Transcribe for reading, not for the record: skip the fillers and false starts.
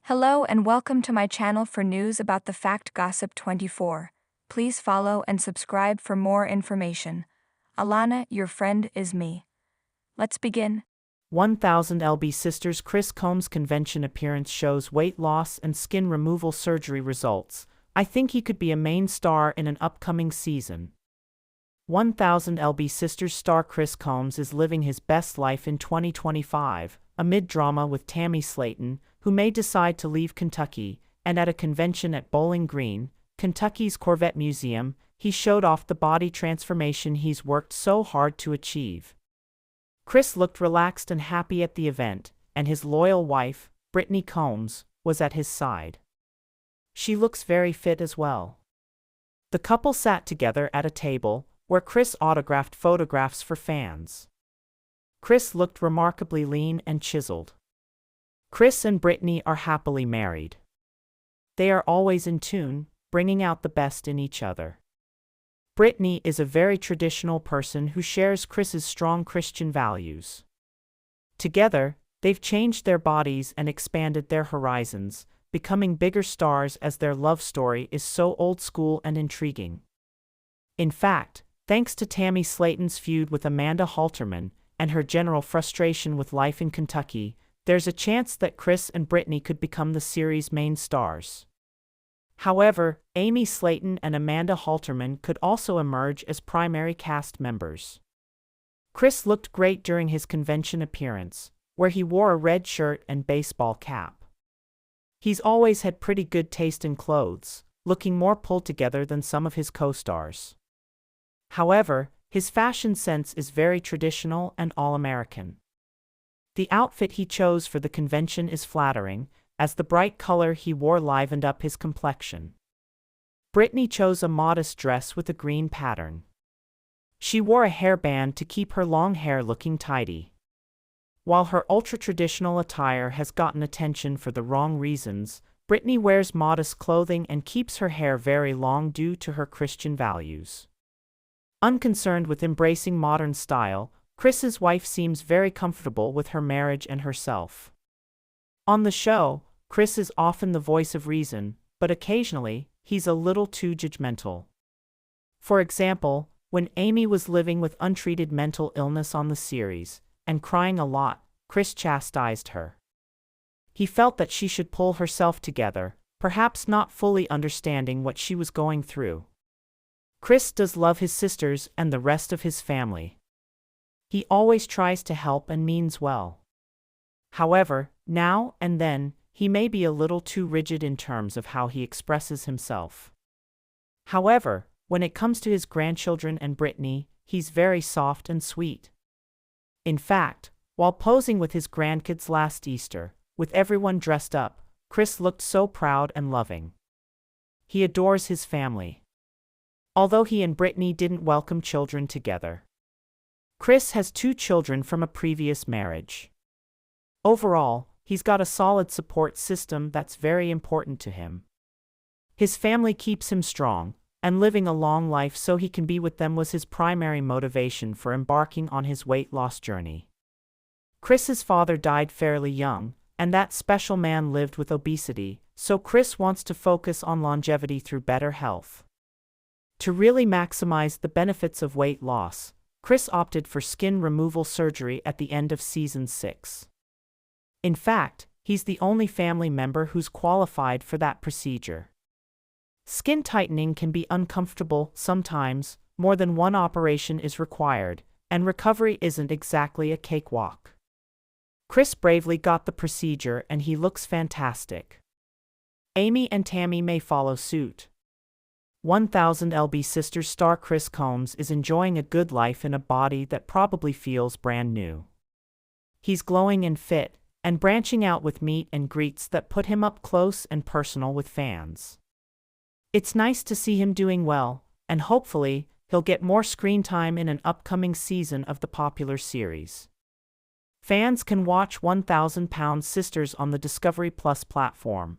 Hello and welcome to my channel for news about the Fact Gossip 24. Please follow and subscribe for more information. Alana, your friend, is me. Let's begin. 1000 lb Sisters Chris Combs convention appearance shows weight loss and skin removal surgery results. I think he could be a main star in an upcoming season. 1000 lb Sisters star Chris Combs is living his best life in 2025, amid drama with Tammy Slayton, who may decide to leave Kentucky, and at a convention at Bowling Green, Kentucky's Corvette Museum, he showed off the body transformation he's worked so hard to achieve. Chris looked relaxed and happy at the event, and his loyal wife, Brittany Combs, was at his side. She looks very fit as well. The couple sat together at a table, where Chris autographed photographs for fans. Chris looked remarkably lean and chiseled. Chris and Brittany are happily married. They are always in tune, bringing out the best in each other. Brittany is a very traditional person who shares Chris's strong Christian values. Together, they've changed their bodies and expanded their horizons, becoming bigger stars as their love story is so old school and intriguing. In fact, thanks to Tammy Slayton's feud with Amanda Halterman and her general frustration with life in Kentucky, there's a chance that Chris and Brittany could become the series' main stars. However, Amy Slayton and Amanda Halterman could also emerge as primary cast members. Chris looked great during his convention appearance, where he wore a red shirt and baseball cap. He's always had pretty good taste in clothes, looking more pulled together than some of his co-stars. However, his fashion sense is very traditional and all-American. The outfit he chose for the convention is flattering, as the bright color he wore livened up his complexion. Brittany chose a modest dress with a green pattern. She wore a hairband to keep her long hair looking tidy. While her ultra-traditional attire has gotten attention for the wrong reasons, Brittany wears modest clothing and keeps her hair very long due to her Christian values. Unconcerned with embracing modern style, Chris's wife seems very comfortable with her marriage and herself. On the show, Chris is often the voice of reason, but occasionally, he's a little too judgmental. For example, when Amy was living with untreated mental illness on the series, and crying a lot, Chris chastised her. He felt that she should pull herself together, perhaps not fully understanding what she was going through. Chris does love his sisters and the rest of his family. He always tries to help and means well. However, now and then, he may be a little too rigid in terms of how he expresses himself. However, when it comes to his grandchildren and Brittany, he's very soft and sweet. In fact, while posing with his grandkids last Easter, with everyone dressed up, Chris looked so proud and loving. He adores his family. Although he and Brittany didn't welcome children together. Chris has 2 children from a previous marriage. Overall, he's got a solid support system that's very important to him. His family keeps him strong, and living a long life so he can be with them was his primary motivation for embarking on his weight loss journey. Chris's father died fairly young, and that special man lived with obesity, so Chris wants to focus on longevity through better health. To really maximize the benefits of weight loss, Chris opted for skin removal surgery at the end of season 6. In fact, he's the only family member who's qualified for that procedure. Skin tightening can be uncomfortable sometimes, more than one operation is required, and recovery isn't exactly a cakewalk. Chris bravely got the procedure and he looks fantastic. Amy and Tammy may follow suit. 1000 lb Sisters star Chris Combs is enjoying a good life in a body that probably feels brand new. He's glowing and fit, and branching out with meet and greets that put him up close and personal with fans. It's nice to see him doing well, and hopefully, he'll get more screen time in an upcoming season of the popular series. Fans can watch 1000 lb Sisters on the Discovery Plus platform.